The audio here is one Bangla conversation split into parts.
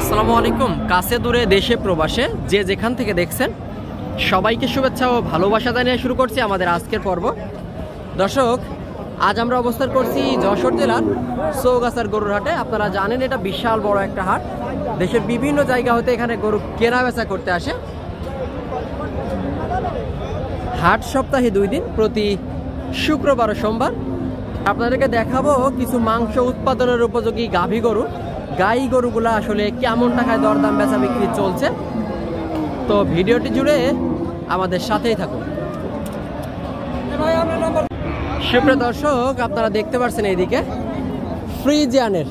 আসসালামু আলাইকুম। কাছে দূরে দেশে প্রবাসে যে যেখান থেকে দেখছেন সবাইকে শুভেচ্ছা ও ভালোবাসা জানিয়ে শুরু করছি আমাদের আজকের পর্ব। দর্শক, আজ আমরা অবস্থান করছি যশোর জেলার চৌগাছার গরুর হাটে। আপনারা জানেন এটা বিশাল বড় একটা হাট। দেশের বিভিন্ন জায়গা হতে এখানে গরু কেনা বেচা করতে আসে। হাট সপ্তাহে 2 দিন, প্রতি শুক্রবার ও সোমবার। আপনাদেরকে দেখাবো কিছু মাংস উৎপাদনের উপযোগী গাভী গরু। গাই গরুগুলা আসলে কেমন টাকায় দরদাম বেচা বিক্রি চলছে, তো ভিডিওটি জুড়ে আমাদের সাথেই থাকুন। সুপ্রিয় দর্শক, আপনারা দেখতে পাচ্ছেন এইদিকে ফ্রিজিয়ানের,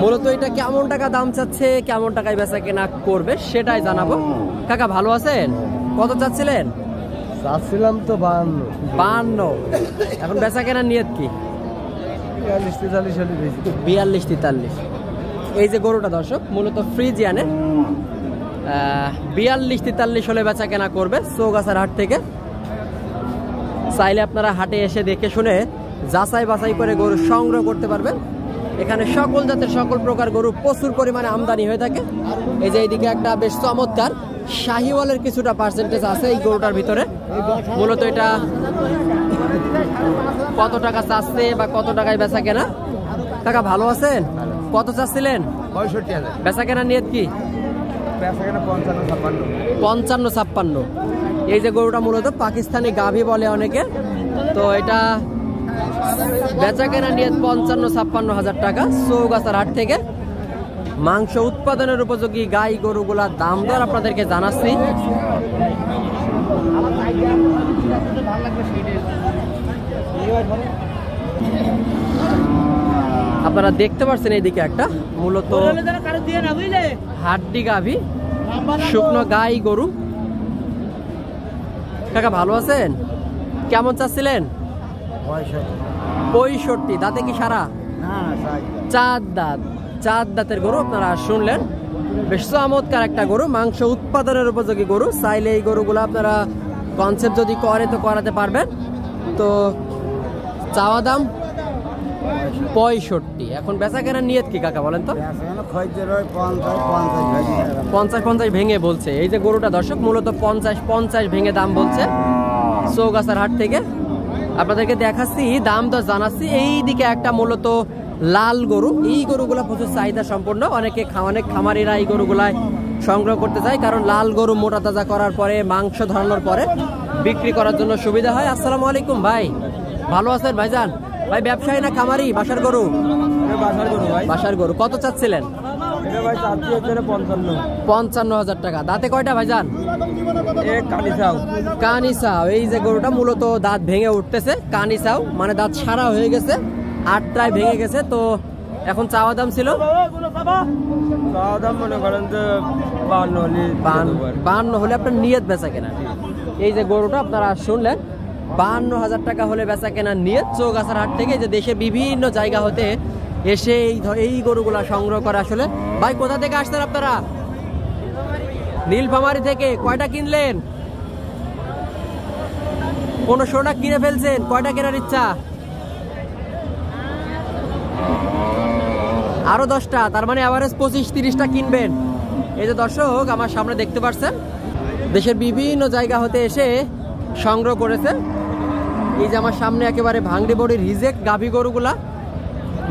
মূলত এটা কেমন টাকা দাম চাচ্ছে, কেমন টাকায় বেচা কেনা করবে সেটাই জানাবো। কাকা ভালো আছেন? কত চাচ্ছিলেন? চাচ্ছিলাম তো 52। এখন বেচা কেনার নিয়ত কি? 42-43। এই যে গরুটা দর্শক মূলত ফ্রিজিয়ানের, 42-43 হলে বেচা কেনা করবে চৌগাছার হাট থেকে। চাইলে আপনারা হাটে এসে দেখে শুনে যাচাই বাছাই করে গরু সংগ্রহ করতে পারবেন। এখানে সকল জাতের সকল প্রকার গরু প্রচুর পরিমাণে আমদানি হয়ে থাকে। এই যে এইদিকে একটা বেশ চমৎকার শাহিওয়ালের কিছুটা পার্সেন্টেজ আছে এই গরুটার ভিতরে। মূলত এটা কত টাকা চাচ্ছে বা কত টাকায় বেচা কেনা? টাকা ভালো আছেন? কত চাচ্ছিলেন? 65,000। বেচা কেনা নিয়ত কি? বেচা কেনা 55-56। এই যে গরুটা মূলত পাকিস্তানি গাভী বলে অনেকে, তো এটা বেচা কেনা নিয়ত 55-56 হাজার টাকা চৌগাছার হাট থেকে। মাংস উৎপাদনের উপযোগী গাই গরুগুলার দাম দর আপনাদেরকে জানাচ্ছি। আপনারা দেখতে পাচ্ছেন এইদিকে একটা মূলত হাড্ডি গাভী, শুকনো গাই গরু। কাকা ভালো আছেন? কেমন চাচ্ছিলেন? 65। দাঁতে কি সারা? চার দাঁতের গরু আপনারা শুনলেন। বেশ চমৎকার একটা গরু, মাংস উৎপাদনের উপযোগী গরু। চাইলে এই গরুগুলো আপনারা কনসেপ্ট যদি করে তো করাতে পারবেন। তো চাওয়া দাম 65। এখন বেচা কেনার নিয়ত কি কাকা বলেন তো? 50 ভেঙে বলছে। এই যে গরুটা দর্শক মূলত 50 ভেঙে দাম বলছে চৌগাছার হাট থেকে। আপনাদেরকে দেখাচ্ছি, দাম দর জানাচ্ছি। এই দিকে একটা মূলত লাল গরু। এই গরুগুলা প্রচুর চাহিদা সম্পন্ন। অনেক খামারিরা এই গরুগুলাই সংগ্রহ করতে চায়, কারণ লাল গরু মোটা তাজা করার পরে মাংস ধরানোর পরে বিক্রি করার জন্য সুবিধা হয়। আসসালামু আলাইকুম ভাই, ভালো আছেন ভাইজান? ভাই ব্যবসায়ী না খামারি? বাসার গরু? বাসার গরু। কত চাচ্ছিলেন? 55,000 টাকা। দাঁতে কয়টা ভাইজান? কানিসাও। এই যে গরুটা মূলত দাঁত ভেঙে উঠতেছে। কানিসাও মানে দাঁত সারা হয়ে গেছে, 8টায় ভেঙে গেছে। তো এখন চাওয়া দাম ছিল মনে করেন যে 52 হলে আপনার নিয়ত বেচা কেনা। এই যে গরুটা আপনারা শুনলেন, 52,000 টাকা হলে বেচা কেনার নিয়ত চৌগাছার হাট থেকে। যে দেশে বিভিন্ন জায়গা হতে এসে এই গরুগুলা সংগ্রহ করে। আসলে ভাই কোথা থেকে আসছেন আপনারা? নীলফামারী থেকে। কয়টা কিনলেন? 15টা কিনে ফেলছেন। কয়টা কেনার ইচ্ছা? আরো 10টা, তার মানে এভারেজ 25-30টা কিনবেন। এই যে দর্শক আমার সামনে দেখতে পাচ্ছেন, দেশের বিভিন্ন জায়গা হতে এসে সংগ্রহ করেছে। এই যে আমার সামনে একেবারে ভাঙড়ি বড়ির রিজেক্ট গাভী গরুগুলা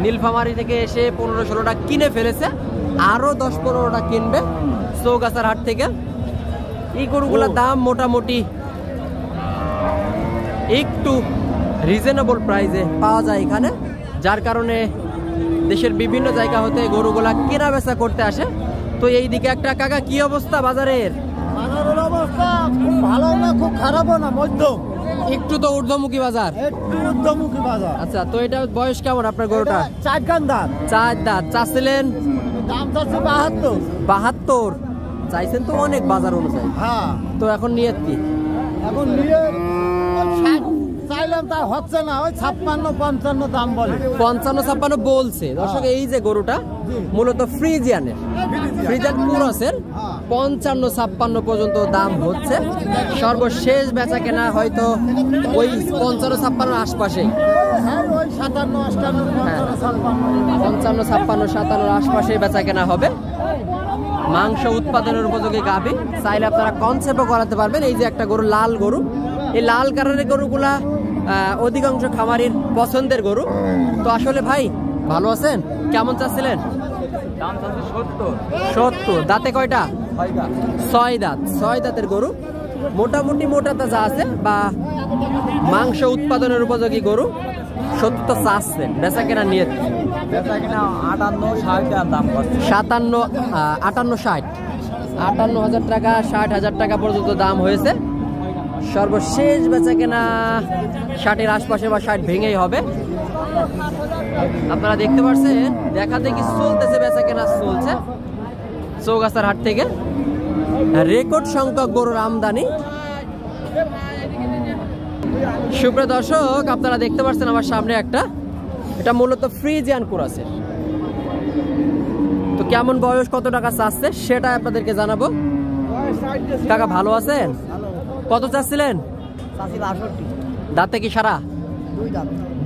নীলফামারী থেকে এসে 15-16টা কিনে ফেলেছে। আরো 10-15টা কিনবে চৌগাছার হাট থেকে। এই গরুগুলার দাম মোটামুটি একটু রিজনেবল প্রাইসে পাওয়া যায় এখানে, যার কারণে দেশের বিভিন্ন জায়গা হতে গরুগুলা কেনা বেচা করতে আসে। তো এই দিকে একটা কাকা, কি অবস্থা বাজারের? অবস্থা খুব ভালো না, খুব খারাপও না, মধ্যম। একটু তো ঊর্ধ্বমুখী বাজার। আচ্ছা, তো এটা বয়স কেমন আপনার গরুটা? 4 দাঁত। 4 দাঁত। চাচ্ছিলেন? দাম চাচ্ছে 72। চাইছেন তো অনেক বাজার অনুযায়ী। হ্যাঁ। তো এখন নিয়ত কি? এখন নিয়ে চাইলাম তা হচ্ছে না, ওই 56-55 দাম বলে। 55-56 বলছে দর্শক। এই যে গরুটা মূলত ফ্রিজিয়ানের, ফ্রিজিয়ান ক্রসের 55-56 পর্যন্ত দাম হচ্ছে। সর্বশেষ বেচা কেনা হয়তো ওই 55-56 আশপাশে, হ্যাঁ ওই 57-58 55-56-57 আশপাশে বেচা কেনা হবে। মাংস উৎপাদনের উপযোগী গাভী, চাইলে আপনারা কনসেপ্টও করাতে পারবেন। এই যে একটা গরু, লাল গরু, এই লাল কালারের গরুগুলা অধিকাংশ খামারির পছন্দের গরু। তো আসলে ভাই ভালো আছেন? কেমন চাচ্ছিলেন? 70। দাঁতে কয়টা? 6 দাঁত। 6 দাঁতের গরু, মোটামুটি মোটা তাজা আছে বা মাংস উৎপাদনের উপযোগী গরু। 70 চাচ্ছেন, বেচা কেনা নিয়ে 58-60 দাম করছে। 58-60 টাকা, 60,000 টাকা পর্যন্ত দাম হয়েছে। সর্বশেষ বেচা কেনা 60-এর আশপাশে বা 60 ভেঙেই হবে। আপনারা দেখতে পাচ্ছেন, দেখা দেখি চলতেছে, বেচা কেনা চলছে চৌগাছার হাট থেকে। রেকর্ড সংখ্যক গরুর আমদানি। সুপ্রিয় দর্শক, আপনারা দেখতে পাচ্ছেন আমার সামনে একটা, এটা মূলত ফ্রিজিয়ান ক্রসের। তো কেমন বয়স, কত টাকা চাচ্ছে সেটা আপনাদেরকে জানাবো। কাকা ভালো আছেন? কত চাচ্ছিলেন? দাঁতে কি সারা?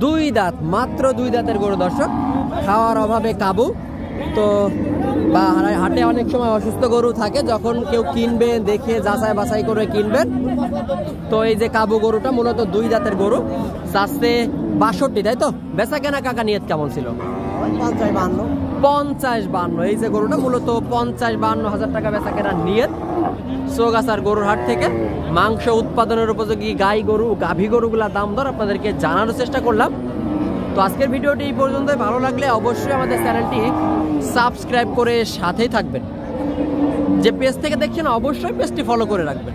2 দাঁত, মাত্র 2 দাঁতের গরু দর্শক। খাওয়ার অভাবে কাবু। তো বা হাটে অনেক সময় অসুস্থ গরু থাকে, যখন কেউ কিনবে দেখে যাচাই বাছাই করে কিনবেন। তো এই যে কাবু গরুটা মূলত 2 দাঁতের গরু, চাচ্ছে 62, তাই তো? বেচা কেনা কাকা নিয়ত কেমন ছিল? 50-52। এই যে গরুটা মূলত 50-52 হাজার টাকা বেচা কেনা নিয়ত চৌগাছার গরুর হাট থেকে। মাংস উৎপাদনের উপযোগী গাই গরু, গাভী গরুগুলার দাম দর আপনাদেরকে জানানোর চেষ্টা করলাম। তো আজকের ভিডিওটি এই পর্যন্তই। ভালো লাগলে অবশ্যই আমাদের চ্যানেলটি সাবস্ক্রাইব করে সাথেই থাকবেন। যে পেজ থেকে দেখছেন অবশ্যই পেজটি ফলো করে রাখবেন।